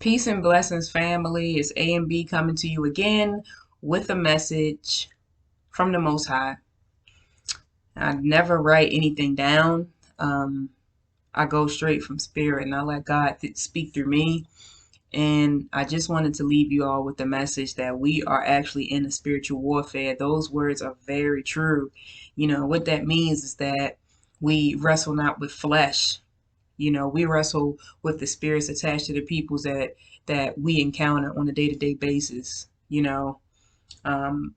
Peace and blessings, family. It's A and B coming to you again with a message from the Most High. I never write anything down. I go straight from spirit and I let God speak through me. And I just wanted to leave you all with the message that we are actually in a spiritual warfare. Those words are very true. What that means is that we wrestle not with flesh. We wrestle with the spirits attached to the peoples that we encounter on a day-to-day basis. I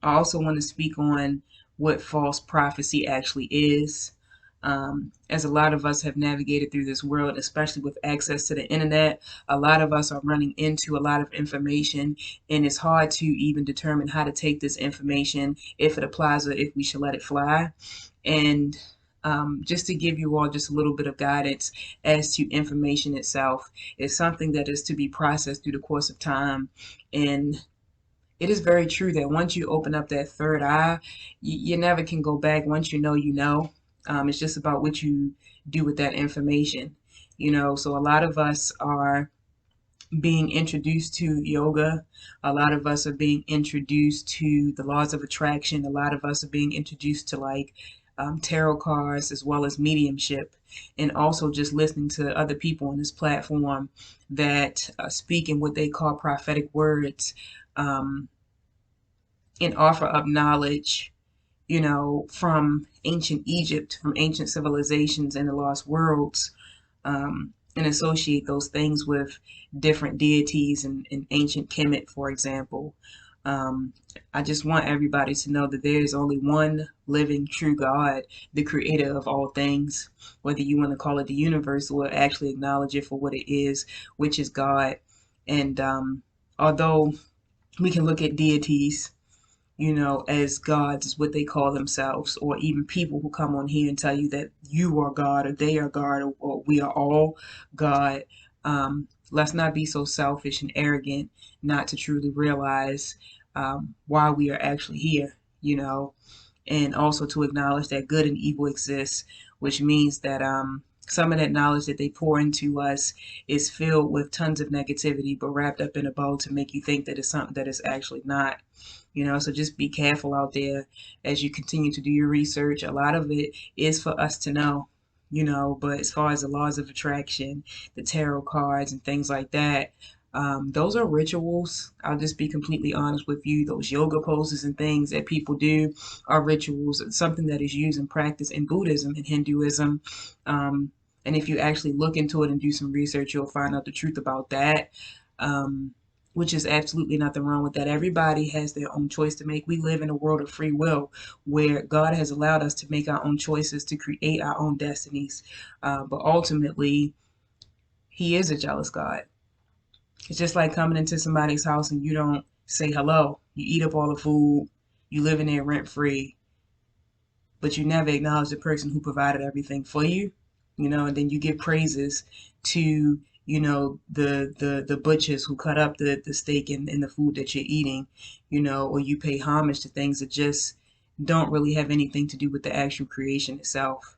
also want to speak on what false prophecy actually is. As a lot of us have navigated through this world, especially with access to the internet, a lot of us are running into a lot of information, and it's hard to even determine how to take this information, if it applies or if we should let it fly. And just to give you all just a little bit of guidance as to information itself, it's something that is to be processed through the course of time. And it is very true that once you open up that third eye, you never can go back. Once you know, you know. It's just about what you do with that information. So a lot of us are being introduced to yoga. A lot of us are being introduced to the laws of attraction. A lot of us are being introduced to tarot cards as well as mediumship, and also just listening to other people on this platform that speak in what they call prophetic words, and offer up knowledge, from ancient Egypt, from ancient civilizations and the lost worlds, and associate those things with different deities and ancient Kemet, for example. I just want everybody to know that there is only one living true God, the creator of all things, whether you want to call it the universe or actually acknowledge it for what it is, which is God. And although we can look at deities, as gods is what they call themselves, or even people who come on here and tell you that you are God or they are God, or we are all God. Let's not be so selfish and arrogant not to truly realize why we are actually here, and also to acknowledge that good and evil exists, which means that some of that knowledge that they pour into us is filled with tons of negativity, but wrapped up in a bow to make you think that it's something that it's actually not. So just be careful out there as you continue to do your research. A lot of it is for us to know, but as far as the laws of attraction, the tarot cards and things like that, those are rituals. I'll just be completely honest with you. Those yoga poses and things that people do are rituals. It's something that is used and practiced in Buddhism and Hinduism. And if you actually look into it and do some research, you'll find out the truth about that. Which is absolutely nothing wrong with that. Everybody has their own choice to make. We live in a world of free will where God has allowed us to make our own choices, to create our own destinies. But ultimately, He is a jealous God. It's just like coming into somebody's house and you don't say hello. You eat up all the food, you live in there rent free, but you never acknowledge the person who provided everything for you, and then you give praises to the butchers who cut up the steak and the food that you're eating, or you pay homage to things that just don't really have anything to do with the actual creation itself.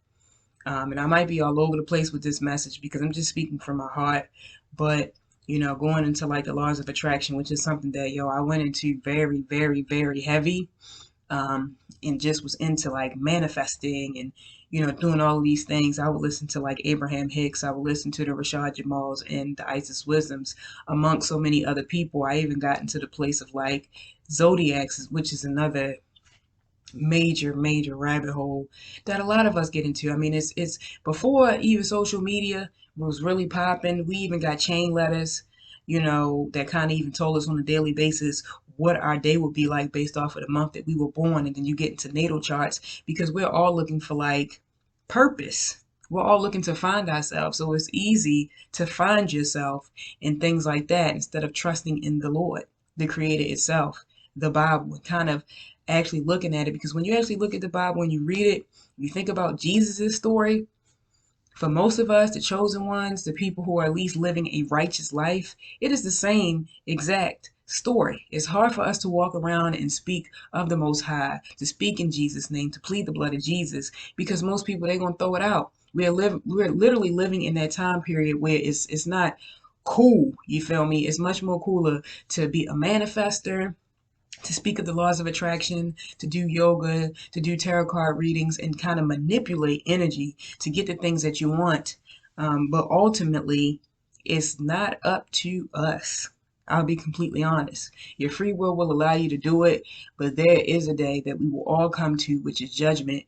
And I might be all over the place with this message because I'm just speaking from my heart, but going into like the laws of attraction, which is something that I went into very, very, very heavy, and just was into like manifesting and doing all of these things. I would listen to like AbrahamHicks, I would listen to the Rashad Jamals and the Isis Wisdoms, amongst so many other people. I even got into the place of like zodiacs, which is another major rabbit hole that a lot of us get into. I mean, it's before even social media was really popping. We even got chain letters, that kind of even told us on a daily basis what our day would be like based off of the month that we were born. And then you get into natal charts because we're all looking for like purpose. We're all looking to find ourselves. So it's easy to find yourself in things like that instead of trusting in the Lord, the creator itself, the Bible, and kind of actually looking at it. Because when you actually look at the Bible and you read it, you think about Jesus's story. For most of us, the chosen ones, the people who are at least living a righteous life, it is the same exact story. It's hard for us to walk around and speak of the Most High, to speak in Jesus' name, to plead the blood of Jesus, because most people, they're going to throw it out. We're literally living in that time period where it's not cool. You feel me? It's much more cooler to be a manifester, to speak of the laws of attraction, to do yoga, to do tarot card readings, and kind of manipulate energy to get the things that you want. But ultimately, it's not up to us. I'll be completely honest. Your free will allow you to do it, but there is a day that we will all come to, which is judgment.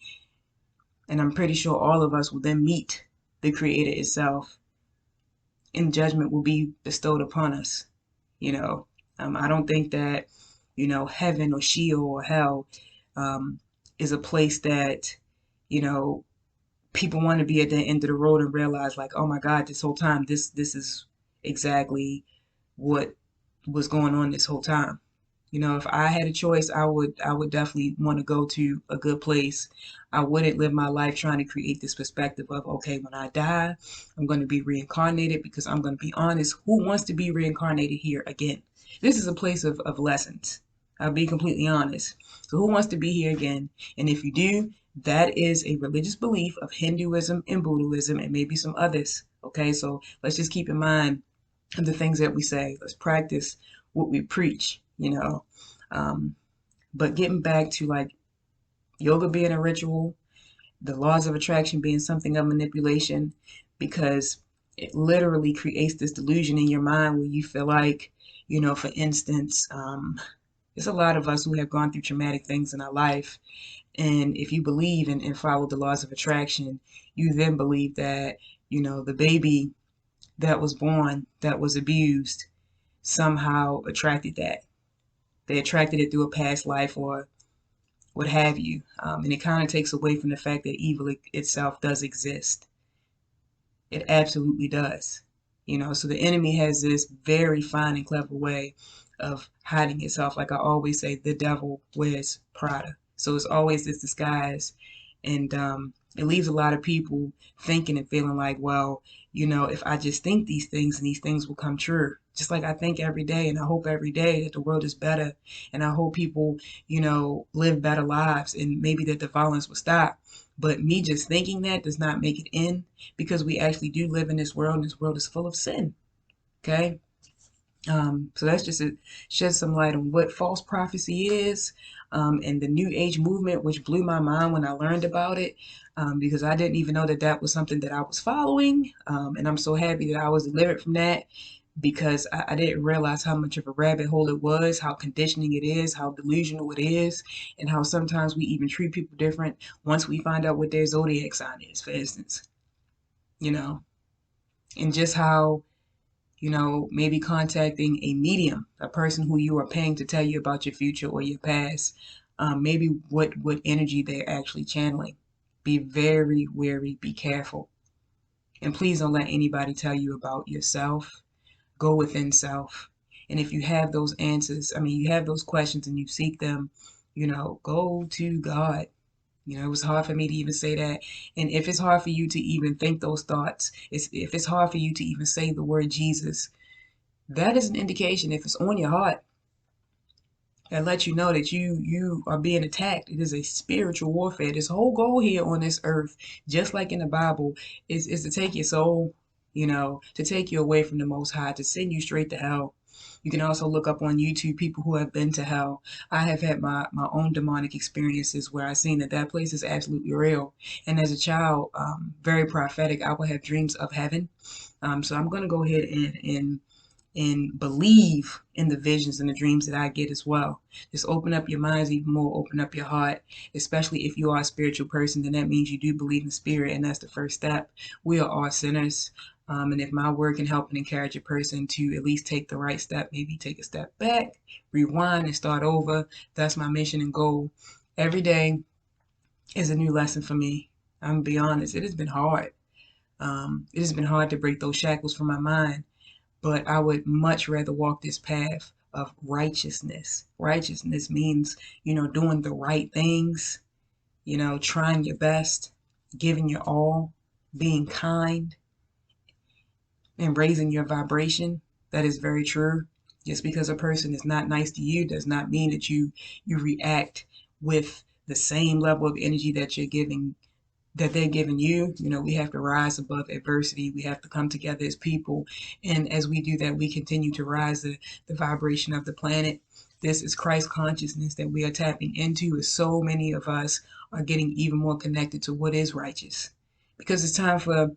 And I'm pretty sure all of us will then meet the Creator itself, and judgment will be bestowed upon us. You know, I don't think that, heaven or Sheol or hell um, is a place that, you know, people want to be at the end of the road and realize like, oh my God, this whole time, this is exactly what was going on this whole time. If I had a choice, I would definitely want to go to a good place. I wouldn't live my life trying to create this perspective of, okay, when I die, I'm going to be reincarnated, because I'm going to be honest, who wants to be reincarnated here again? This is a place of lessons. I'll be completely honest. So who wants to be here again? And if you do, that is a religious belief of Hinduism and Buddhism and maybe some others. Okay, so let's just keep in mind the things that we say. Let's practice what we preach. Um, but getting back to like yoga being a ritual, the laws of attraction being something of manipulation, because it literally creates this delusion in your mind where you feel like, for instance, there's a lot of us who have gone through traumatic things in our life. And if you believe and follow the laws of attraction, you then believe that, the baby that was born, that was abused, somehow attracted that. They attracted it through a past life or what have you. And it kind of takes away from the fact that evil itself does exist. It absolutely does. So the enemy has this very fine and clever way of hiding itself. Like I always say, the devil wears Prada. So it's always this disguise. And it leaves a lot of people thinking and feeling like, well, if I just think these things and these things will come true. Just like I think every day, and I hope every day that the world is better. And I hope people, live better lives, and maybe that the violence will stop. But me just thinking that does not make it in, because we actually do live in this world, and this world is full of sin. Okay? So that's just to shed some light on what false prophecy is, and the New Age movement, which blew my mind when I learned about it, because I didn't even know that that was something that I was following. And I'm so happy that I was delivered from that, because I didn't realize how much of a rabbit hole it was, how conditioning it is, how delusional it is, and how sometimes we even treat people different once we find out what their zodiac sign is, for instance, you know, and just how, maybe contacting a medium, a person who you are paying to tell you about your future or your past, maybe what energy they're actually channeling. Be very wary, be careful. And please don't let anybody tell you about yourself. Go within self. And if you have those answers, you have those questions and you seek them, go to God. It was hard for me to even say that. And if it's hard for you to even think those thoughts, if it's hard for you to even say the word Jesus, that is an indication, if it's on your heart, that lets you know that you are being attacked. It is a spiritual warfare. This whole goal here on this earth, just like in the Bible, is to take your soul, to take you away from the Most High, to send you straight to hell. You can also look up on YouTube people who have been to hell. I have had my own demonic experiences where I've seen that place is absolutely real. And as a child, very prophetic, I would have dreams of heaven. So I'm going to go ahead and believe in the visions and the dreams that I get as well. Just open up your minds even more, open up your heart, especially if you are a spiritual person, then that means you do believe in spirit, and that's the first step. We are all sinners. And if my word can help and encourage a person to at least take the right step, maybe take a step back, rewind and start over, that's my mission and goal. Every day is a new lesson for me. I'm going to be honest, it has been hard. It has been hard to break those shackles from my mind. But I would much rather walk this path of righteousness. Righteousness means, doing the right things, trying your best, giving your all, being kind, and raising your vibration. That is very true. Just because a person is not nice to you does not mean that you react with the same level of energy that you're giving that they're giving you. You know, we have to rise above adversity. We have to come together as people. And as we do that, we continue to rise the vibration of the planet. This is Christ consciousness that we are tapping into, as so many of us are getting even more connected to what is righteous. Because it's time for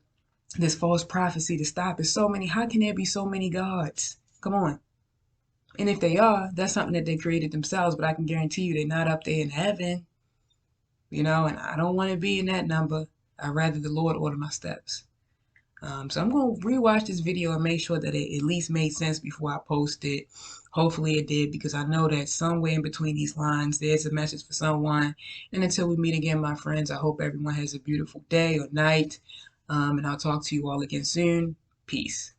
this false prophecy to stop. It's so many. How can there be so many gods? Come on. And if they are, that's something that they created themselves, but I can guarantee you they're not up there in heaven. You know, and I don't want to be in that number. I'd rather the Lord order my steps. So I'm going to rewatch this video and make sure that it at least made sense before I post it. Hopefully it did, because I know that somewhere in between these lines, there's a message for someone. And until we meet again, my friends, I hope everyone has a beautiful day or night. And I'll talk to you all again soon. Peace.